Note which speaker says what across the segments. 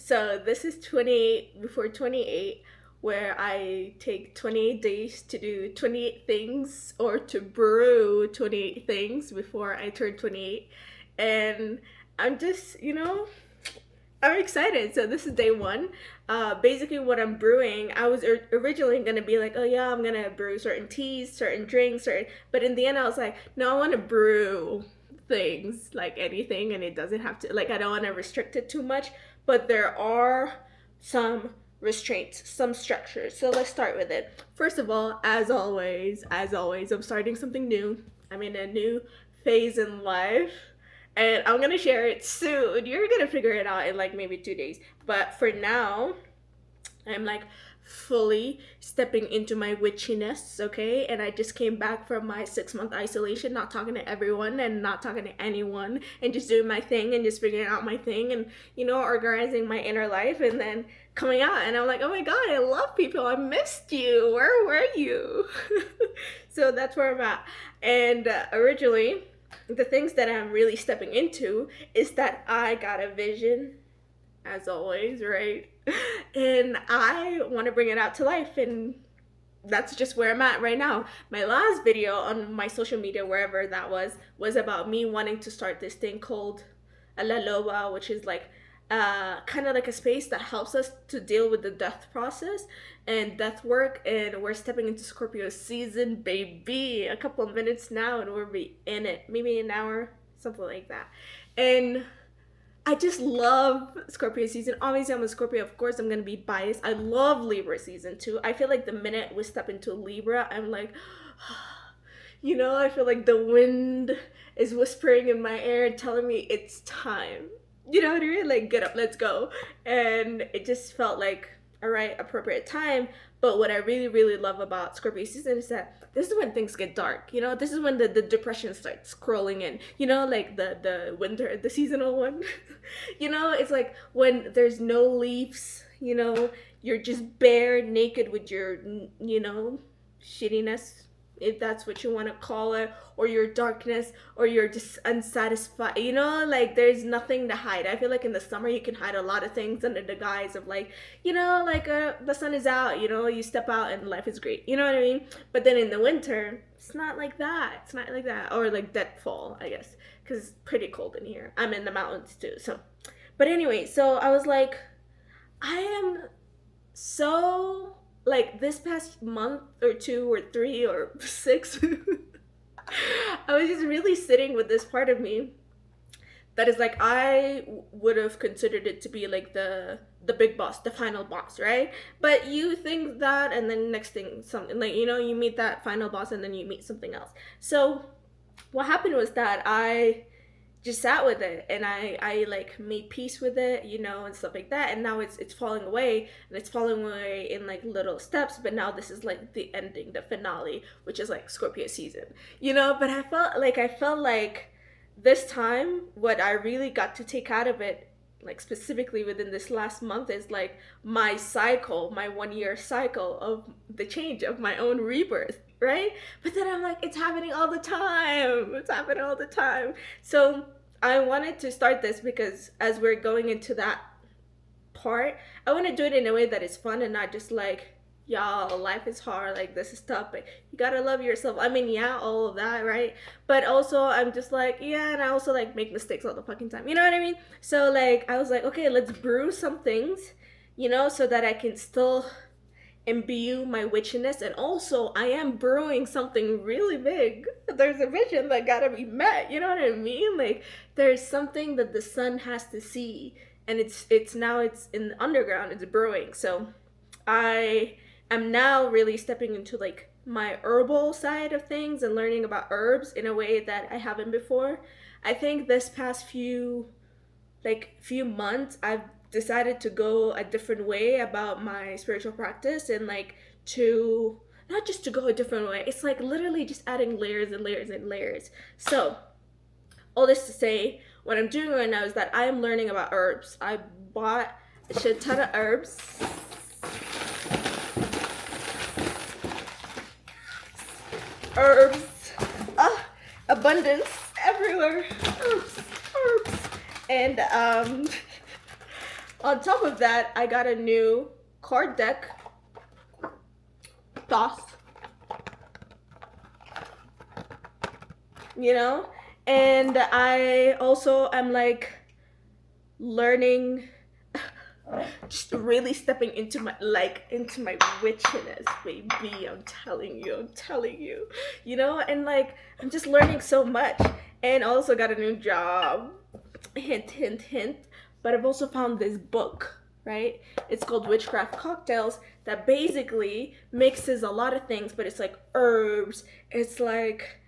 Speaker 1: So this is 28 before 28, where I take 28 days to do 28 things or to brew 28 things before I turn 28. And I'm just, I'm excited. So this is day one. Basically, what I'm brewing, I was originally gonna be like, oh yeah, I'm gonna brew certain teas, certain drinks, But in the end, I was like, no, I want to brew things like anything, and it doesn't have to. Like, I don't want to restrict it too much, but there are some restraints, some structures. So let's start with it. First of all, as always, I'm starting something new. I'm in a new phase in life, and I'm gonna share it soon. You're gonna figure it out in like maybe 2 days. But for now, I'm like fully stepping into my witchiness, okay? And I just came back from my 6 month isolation, not talking to everyone and not talking to anyone, and just doing my thing and just figuring out my thing and, organizing my inner life, and then coming out. And I'm like, oh my God, I love people. I missed you. Where were you? So that's where I'm at. And originally, the things that I'm really stepping into is that I got a vision, as always, right? And I want to bring it out to life, and that's just where I'm at right now. My last video on my social media, wherever that was about me wanting to start this thing called La Loba, which is like kind of like a space that helps us to deal with the death process and death work. And we're stepping into Scorpio season, baby. A couple of minutes now and we'll be in it, maybe an hour, something like that. And I just love Scorpio season. Obviously, I'm a Scorpio. Of course, I'm going to be biased. I love Libra season too. I feel like the minute we step into Libra, I'm like, I feel like the wind is whispering in my ear telling me it's time. You know what I mean? Like, get up, let's go. And it just felt like a right, appropriate time. But what I really, really love about Scorpio season is that this is when things get dark. This is when the depression starts crawling in. Like the winter, the seasonal one. It's like when there's no leaves, you're just bare naked with your, shittiness, if that's what you want to call it, or your darkness, or you're just unsatisfied, like there's nothing to hide. I feel like in the summer you can hide a lot of things under the guise of like, the sun is out, you step out and life is great, you know what I mean? But then in the winter, it's not like that. Or like deadfall, I guess, because it's pretty cold in here. I'm in the mountains too, so. But anyway, so I was like, I am so, like, this past month or 2 or 3 or 6, I was just really sitting with this part of me that is like, I would have considered it to be like the big boss, the final boss, right? But you think that, and then next thing, something like, you meet that final boss and then you meet something else. So what happened was that I just sat with it, and I like made peace with it, and stuff like that. And now it's falling away, and it's falling away in like little steps. But now this is like the ending, the finale, which is like Scorpio season, But I felt like this time, what I really got to take out of it, like specifically within this last month, is like my cycle, my 1 year cycle of the change of my own rebirth, right? But then I'm like, it's happening all the time. So I wanted to start this because as we're going into that part, I want to do it in a way that is fun and not just like, y'all, life is hard, like this is tough, but you gotta love yourself. I mean, yeah, all of that, right? But also I'm just like, yeah, and I also like make mistakes all the fucking time, you know what I mean? So like I was like, okay, let's brew some things, so that I can still imbue my witchiness. And also I am brewing something really big. There's a vision that gotta be met, you know what I mean? Like there's something that the sun has to see, and it's now it's in the underground, it's brewing. So I am now really stepping into like my herbal side of things and learning about herbs in a way that I haven't before. I think this past few months I've decided to go a different way about my spiritual practice, and like to not just to go a different way, it's like literally just adding layers and layers and layers. So all this to say, what I'm doing right now is that I am learning about herbs. I bought a shit ton of herbs. Abundance everywhere. Herbs. And On top of that, I got a new card deck, toss, you know? And I also am like learning, just really stepping into my witchiness, baby. I'm telling you, you know. And like I'm just learning so much, and also got a new job. Hint, hint, hint. But I've also found this book, right? It's called Witchcraft Cocktails, that basically mixes a lot of things, but it's like herbs. It's like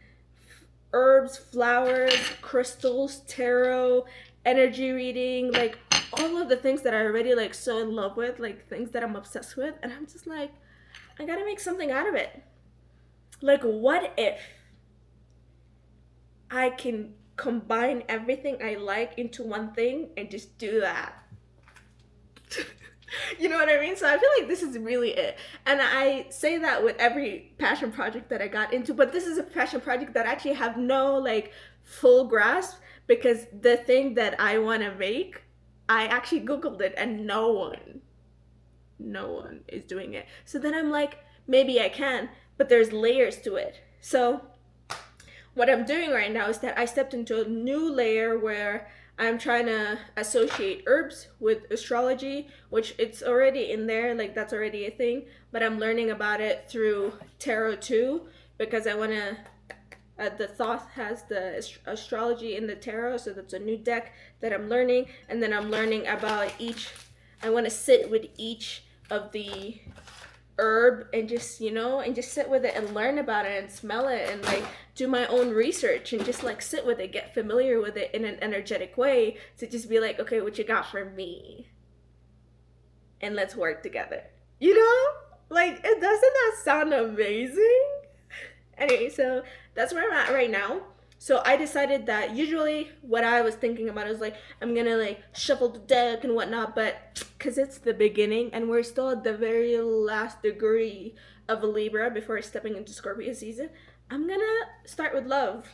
Speaker 1: herbs, flowers, crystals, tarot, energy reading, like all of the things that I already like so in love with, like things that I'm obsessed with. And I'm just like, I gotta make something out of it. Like, what if I can combine everything I like into one thing and just do that? You know what I mean? So I feel like this is really it. And I say that with every passion project that I got into, but this is a passion project that I actually have no like full grasp, because the thing that I want to make, I actually Googled it and no one is doing it. So then I'm like, maybe I can, but there's layers to it. So what I'm doing right now is that I stepped into a new layer where I'm trying to associate herbs with astrology, which it's already in there, like that's already a thing, but I'm learning about it through tarot too, because I want to the Thoth has the astrology in the tarot, so that's a new deck that I'm learning. And then I'm learning about each, I want to sit with each of the herb and just, you know, and just sit with it and learn about it and smell it and like do my own research and just like sit with it, get familiar with it in an energetic way, to just be like, okay, what you got for me? And let's work together. You know? Like, doesn't that sound amazing? Anyway, so that's where I'm at right now. So I decided that usually what I was thinking about is like, I'm gonna like shuffle the deck and whatnot, but because it's the beginning and we're still at the very last degree of a Libra before stepping into Scorpio season, I'm gonna start with love.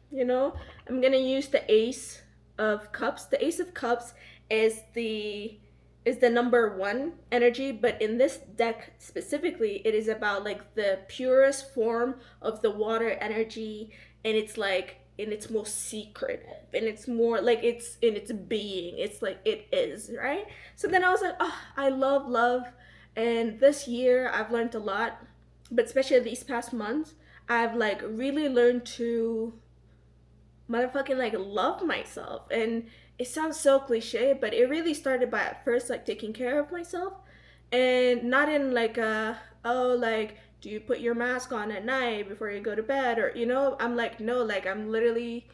Speaker 1: You know, I'm gonna use the Ace of Cups. The Ace of Cups is the number one energy, but in this deck specifically, it is about like the purest form of the water energy, and it's like in its most secret, and it's more like it's in its being, it's like it is, right? So then I was like, oh, I love love. And this year I've learned a lot, but especially these past months, I've like really learned to motherfucking like love myself. And it sounds so cliche, but it really started by at first like taking care of myself, and not in like a, oh, like, do you put your mask on at night before you go to bed, or you know, I'm like, no, like I'm literally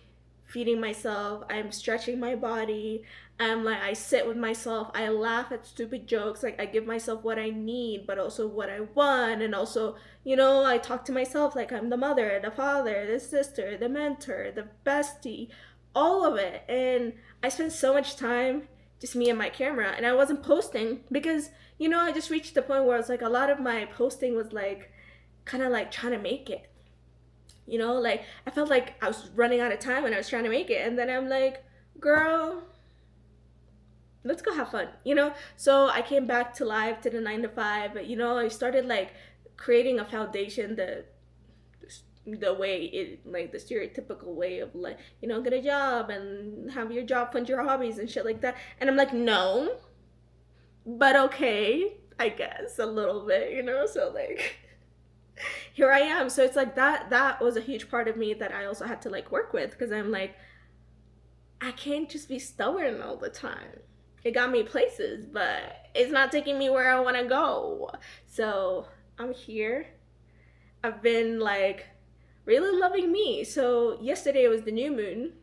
Speaker 1: feeding myself, I'm stretching my body, I'm like, I sit with myself, I laugh at stupid jokes, like I give myself what I need but also what I want. And also, you know, I talk to myself like I'm the mother, the father, the sister, the mentor, the bestie, all of it. And I spent so much time just me and my camera, and I wasn't posting because, you know, I just reached the point where it's like a lot of my posting was like kind of like trying to make it, you know, like I felt like I was running out of time when I was trying to make it. And then I'm like, girl, let's go have fun, you know? So I came back to live to the 9 to 5, but you know, I started like creating a foundation, the way it, like the stereotypical way of like, you know, get a job and have your job fund your hobbies and shit like that. And I'm like, no, but okay, I guess a little bit, you know? So like here I am. So it's like that was a huge part of me that I also had to like work with, because I'm like, I can't just be stubborn all the time. It got me places, but it's not taking me where I want to go. So I'm here. I've been like really loving me. So yesterday was the new moon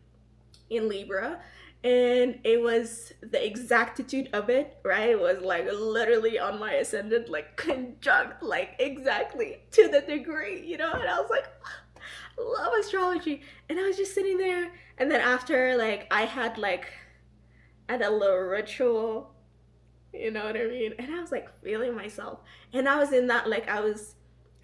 Speaker 1: in Libra, and it was the exactitude of it, right? It was like literally on my ascendant, like conjunct, like exactly to the degree, you know? And I was like, I love astrology. And I was just sitting there, and then after, like, I had a little ritual, you know what I mean? And I was like feeling myself. And I was in that, like, I was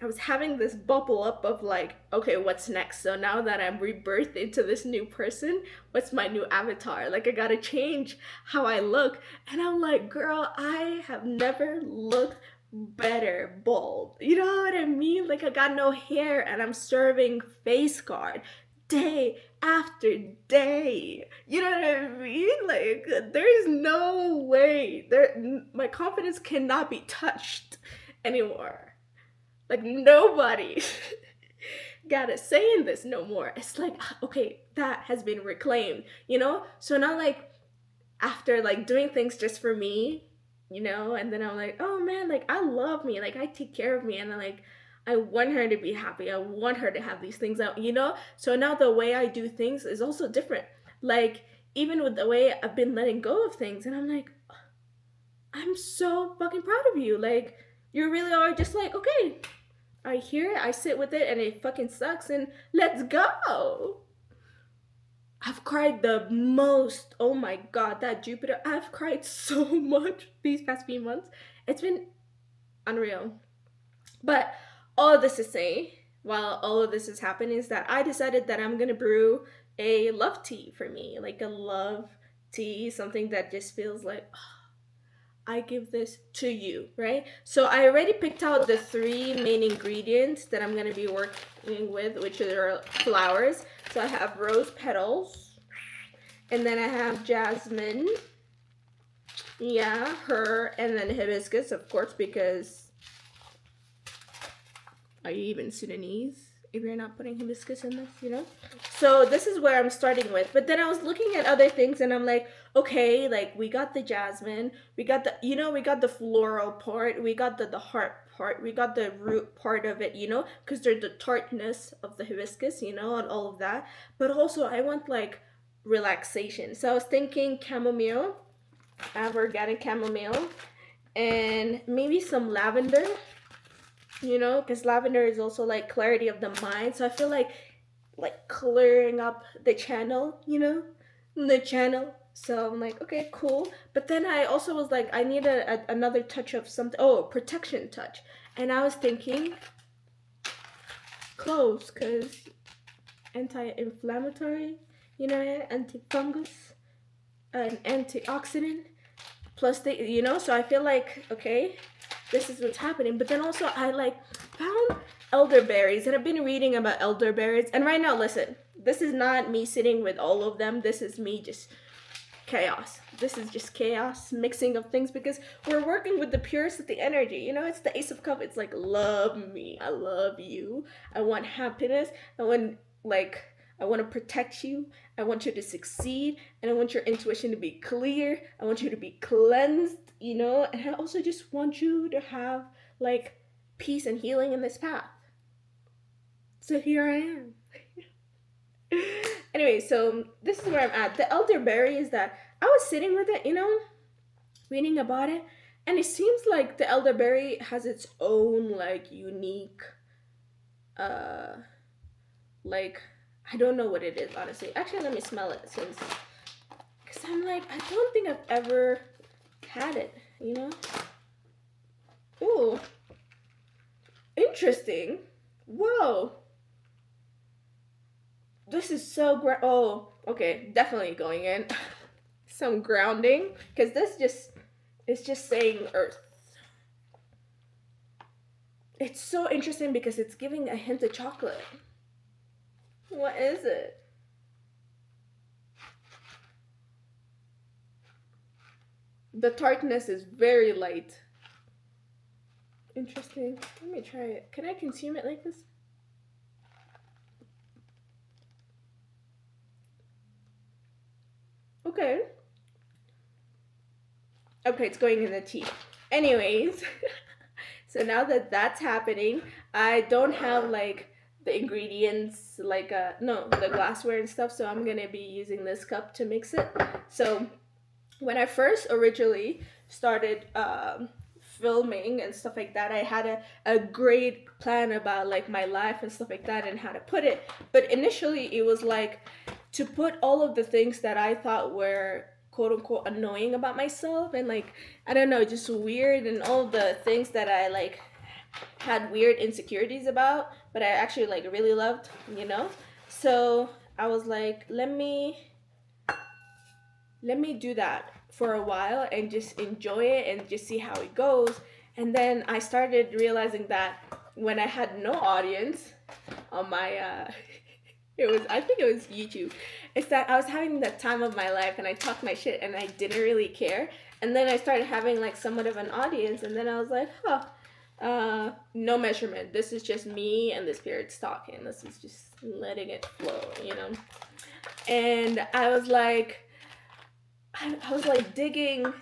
Speaker 1: I was having this bubble up of like, okay, what's next? So now that I'm rebirthed into this new person, what's my new avatar? Like, I gotta change how I look. And I'm like, girl, I have never looked better bald. You know what I mean? Like, I got no hair and I'm serving face guard day after day. You know what I mean? Like, there is no way. My confidence cannot be touched anymore. Like, nobody gotta say in this no more. It's like, okay, that has been reclaimed, you know? So now, like, after, like, doing things just for me, you know, and then I'm like, oh man, like, I love me. Like, I take care of me. And like, I want her to be happy. I want her to have these things out, you know? So now the way I do things is also different. Like, even with the way I've been letting go of things. And I'm like, I'm so fucking proud of you. Like, you really are just like, okay, I hear it, I sit with it, and it fucking sucks, and let's go. I've cried the most. Oh my god, that Jupiter. I've cried so much these past few months. It's been unreal. But all of this to say, while all of this is happening, is that I decided that I'm gonna brew a love tea for me. Like a love tea, something that just feels like, I give this to you, right? So I already picked out the 3 main ingredients that I'm going to be working with, which are flowers. So I have rose petals, and then I have jasmine, yeah, her, and then hibiscus, of course, because are you even Sudanese if you're not putting hibiscus in this, you know? So this is where I'm starting with. But then I was looking at other things and I'm like, okay, like we got the jasmine, we got the, you know, we got the floral part, we got the heart part, we got the root part of it, you know, because there's the tartness of the hibiscus, you know, and all of that. But also I want like relaxation. So I was thinking chamomile, I have organic chamomile, and maybe some lavender, you know, because lavender is also like clarity of the mind. So I feel like clearing up the channel, you know, the channel. So I'm like, okay, cool. But then I also was like, I need another touch of something. Oh, protection touch. And I was thinking cloves, because anti-inflammatory, you know, anti-fungus, an antioxidant. Plus they, you know, so I feel like, okay, this is what's happening. But then also I like found elderberries, and I've been reading about elderberries. And right now, listen, this is not me sitting with all of them. This is me just chaos. This is just chaos, mixing of things, because we're working with the purest of the energy. You know, it's the Ace of Cups. It's like, love me. I love you. I want happiness. I want to protect you. I want you to succeed. And I want your intuition to be clear. I want you to be cleansed, you know? And I also just want you to have like peace and healing in this path. So here I am. Anyway, so this is where I'm at. The elderberry is that I was sitting with it, you know, reading about it, and it seems like the elderberry has its own like unique like, I don't know what it is, honestly. Actually, let me smell it, since, because I'm like, I don't think I've ever had it, you know. Ooh, interesting. Whoa, this is so oh, okay, definitely going in. Some grounding, because this just, it's just saying earth. It's so interesting because it's giving a hint of chocolate. What is it? The tartness is very light. Interesting. Let me try it. Can I consume it like this? Okay. Okay, it's going in the tea. Anyways, so now that that's happening, I don't have like the ingredients, like the glassware and stuff, so I'm gonna be using this cup to mix it. So when I first originally started filming and stuff like that, I had a great plan about like my life and stuff like that and how to put it. But initially it was like to put all of the things that I thought were quote unquote annoying about myself, and like, I don't know, just weird, and all the things that I like had weird insecurities about, but I actually like really loved, you know? So I was like, let me do that for a while and just enjoy it and just see how it goes. And then I started realizing that when I had no audience on my it was, I think it was YouTube. It's that I was having the time of my life and I talked my shit and I didn't really care. And then I started having like somewhat of an audience, and then I was like, huh, no measurement. This is just me and the spirits talking. This is just letting it flow, you know? And I was like digging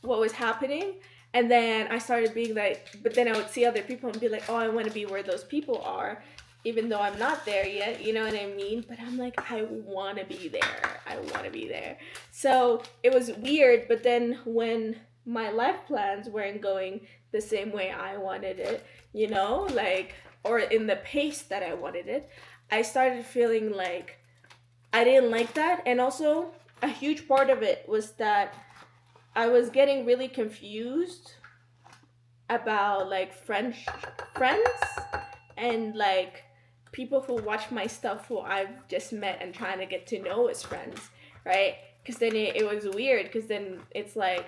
Speaker 1: what was happening. And then I started being like, but then I would see other people and be like, oh, I want to be where those people are, even though I'm not there yet, you know what I mean? But I'm like, I want to be there. I want to be there. So it was weird. But then when my life plans weren't going the same way I wanted it, you know, like, or in the pace that I wanted it, I started feeling like I didn't like that. And also, a huge part of it was that I was getting really confused about like friends and like people who watch my stuff who I've just met and trying to get to know as friends, right? Because then it was weird, because then it's like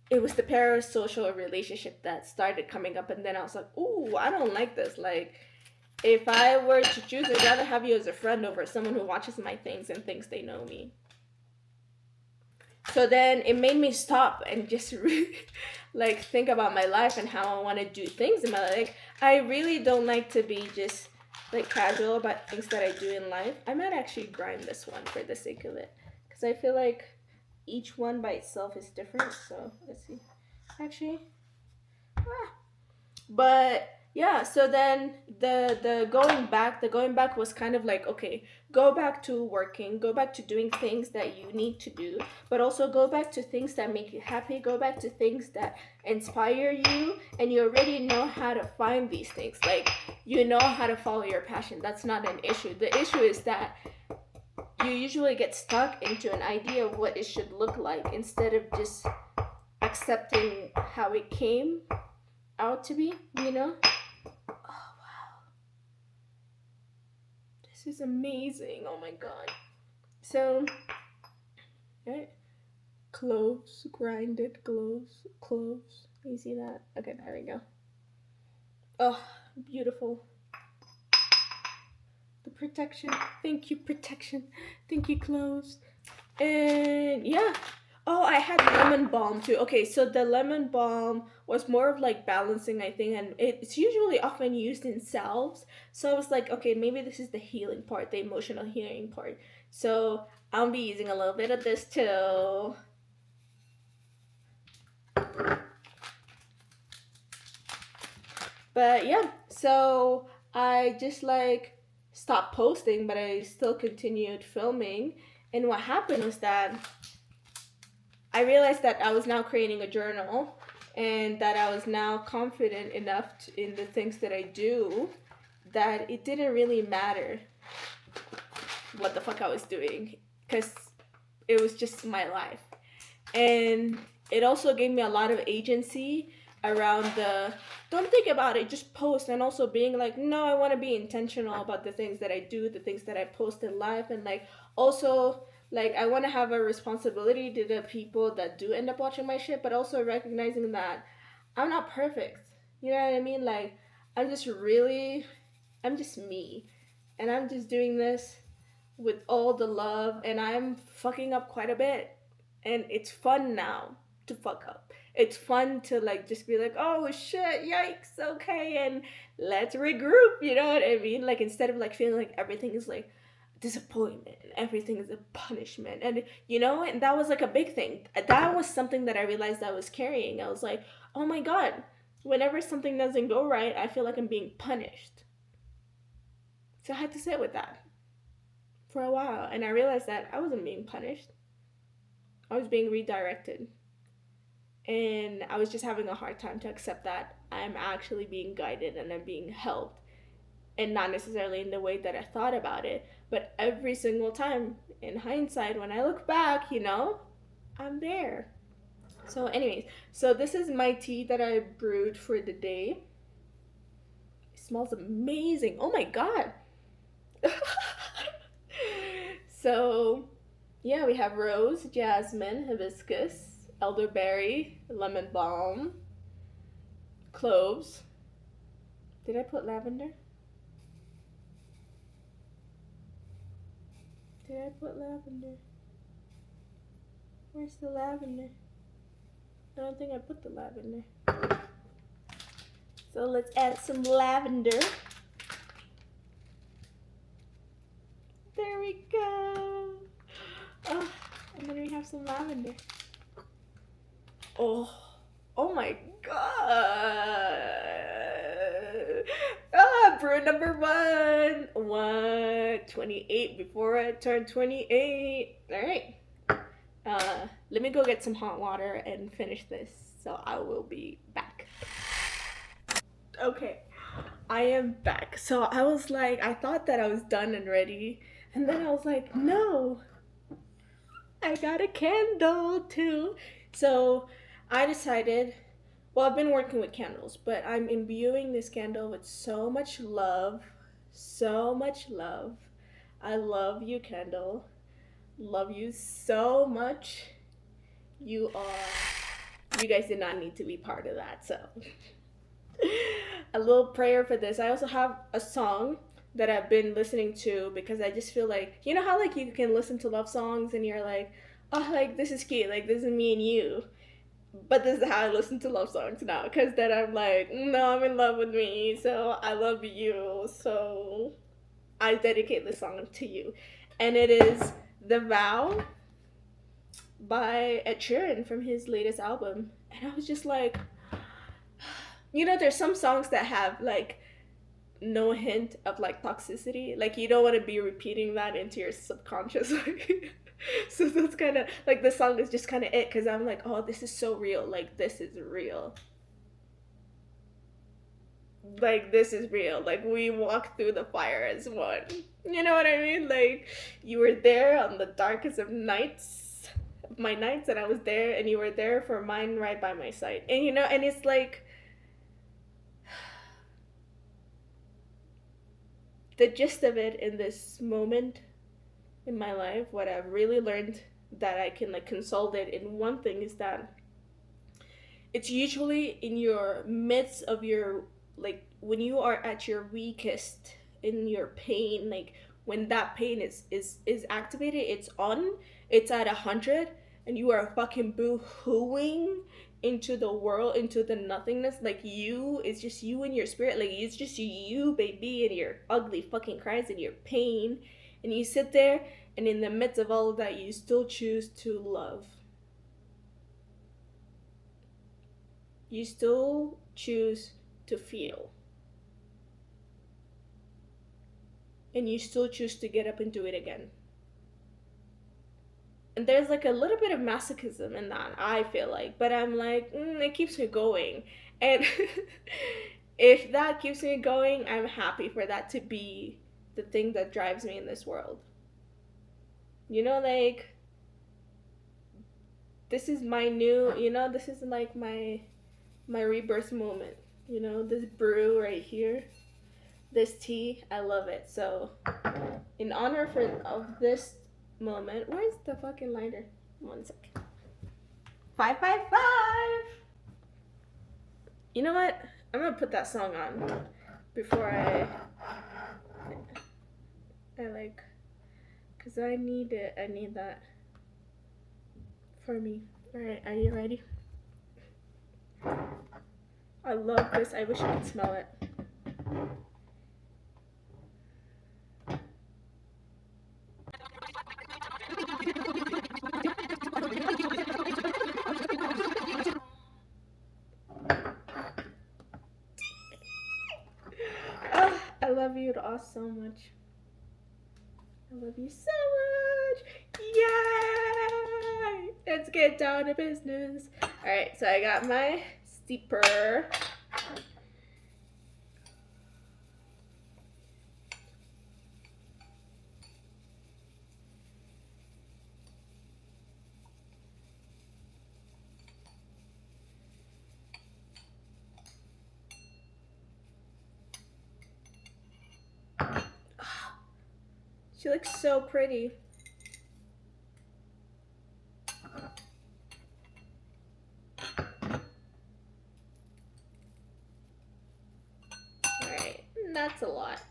Speaker 1: it was the parasocial relationship that started coming up, and then I was like, ooh, I don't like this. Like, if I were to choose, I'd rather have you as a friend over someone who watches my things and thinks they know me. So then it made me stop and just really like think about my life and how I want to do things in my life. Like, I really don't like to be just like casual about things that I do in life. I might actually grind this one for the sake of it, because I feel like each one by itself is different. So let's see. Actually, but yeah, so then the going back was kind of like, okay, go back to working, go back to doing things that you need to do, but also go back to things that make you happy, go back to things that inspire you, and you already know how to find these things. Like, you know how to follow your passion. That's not an issue. The issue is that you usually get stuck into an idea of what it should look like instead of just accepting how it came out to be, you know? Oh, wow. This is amazing. Oh my god. So, right? Cloves, grinded cloves. You see that? Okay, there we go. Oh, beautiful. The protection. Thank you, protection. Thank you, cloves. And yeah. Oh, I had lemon balm too. Okay, so the lemon balm was more of like balancing, I think, and it's usually often used in salves. So I was like, okay, maybe this is the healing part, the emotional healing part. So I'll be using a little bit of this too. But yeah, so I just like stopped posting, but I still continued filming. And what happened was that I realized that I was now creating a journal, and that I was now confident enough in the things that I do, that it didn't really matter what the fuck I was doing, because it was just my life. And it also gave me a lot of agency around the don't think about it, just post. And also being like, no, I want to be intentional about the things that I do, the things that I post in life. And like, also, like, I want to have a responsibility to the people that do end up watching my shit, but also recognizing that I'm not perfect. You know what I mean? Like, i'm just really I'm just me, and I'm just doing this with all the love, and I'm fucking up quite a bit. And it's fun now to fuck up. It's fun to like just be like, oh shit, yikes, okay, and let's regroup, you know what I mean? Like, instead of like feeling like everything is like disappointment and everything is a punishment. And you know, and that was like a big thing. That was something that I realized I was carrying. I was like, oh my god, whenever something doesn't go right, I feel like I'm being punished. So I had to sit with that for a while, and I realized that I wasn't being punished. I was being redirected. And I was just having a hard time to accept that I'm actually being guided and I'm being helped. And not necessarily in the way that I thought about it, but every single time in hindsight, when I look back, you know, I'm there. So, anyways, so this is my tea that I brewed for the day. It smells amazing. Oh my god. So, yeah, we have rose, jasmine, hibiscus, elderberry, lemon balm, cloves. Did I put lavender? Did I put lavender? Where's the lavender? I don't think I put the lavender. So let's add some lavender. There we go. Oh, and then we have some lavender. Oh, oh my god. Ah, brew number 128 before I turn 28. All right. Let me go get some hot water and finish this. So I will be back. Okay, I am back. So I was like, I thought that I was done and ready. And then I was like, no, I got a candle too. So I decided, well, I've been working with candles, but I'm imbuing this candle with so much love. So much love. I love you, candle. Love you so much. You guys did not need to be part of that. So a little prayer for this. I also have a song that I've been listening to because I just feel like, you know how like you can listen to love songs and you're like, oh, like this is cute, like this is me and you. But this is how I listen to love songs now, because then I'm like, no, I'm in love with me, so I love you, so I dedicate this song to you. And it is The Vow by Ed Sheeran from his latest album. And I was just like, you know, there's some songs that have like no hint of like toxicity. Like you don't want to be repeating that into your subconscious. So that's kind of like the song is just kind of it because I'm like, oh, this is so real. Like this is real. Like this is real. Like we walked through the fire as one. You know what I mean? Like you were there on the darkest of nights, of my nights, and I was there, and you were there for mine right by my side. And you know, and it's like the gist of it in this moment in my life, what I've really learned that I can like consolidate in one thing is that it's usually in your midst of your like when you are at your weakest in your pain, like when that pain is activated, it's on, it's at 100, and you are fucking boo-hooing into the world, into the nothingness. Like you, it's just you and your spirit, like it's just you, baby, and your ugly fucking cries and your pain, and you sit there, and in the midst of all of that, you still choose to love. You still choose to feel. And you still choose to get up and do it again. And there's like a little bit of masochism in that, I feel like. But I'm like, it keeps me going. And if that keeps me going, I'm happy for that to be the thing that drives me in this world. You know, like, this is my new, you know, this is like my rebirth moment. You know, this brew right here, this tea, I love it. So, in honor of this moment, where's the fucking lighter? 1 second. 555. You know what? I'm gonna put that song on before I like, cause I need it. I need that for me. All right, are you ready? I love this. I wish you could smell it. Oh, I love you all so much. I love you so much. Yay! Let's get down to business. All right, so I got my steeper. She looks so pretty. Alright, that's a lot.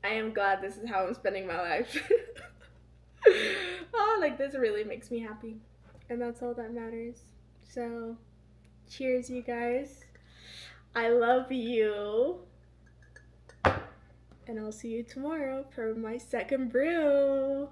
Speaker 1: I am glad this is how I'm spending my life. Oh, like this really makes me happy. And that's all that matters. So, cheers, you guys. I love you. And I'll see you tomorrow for my second brew.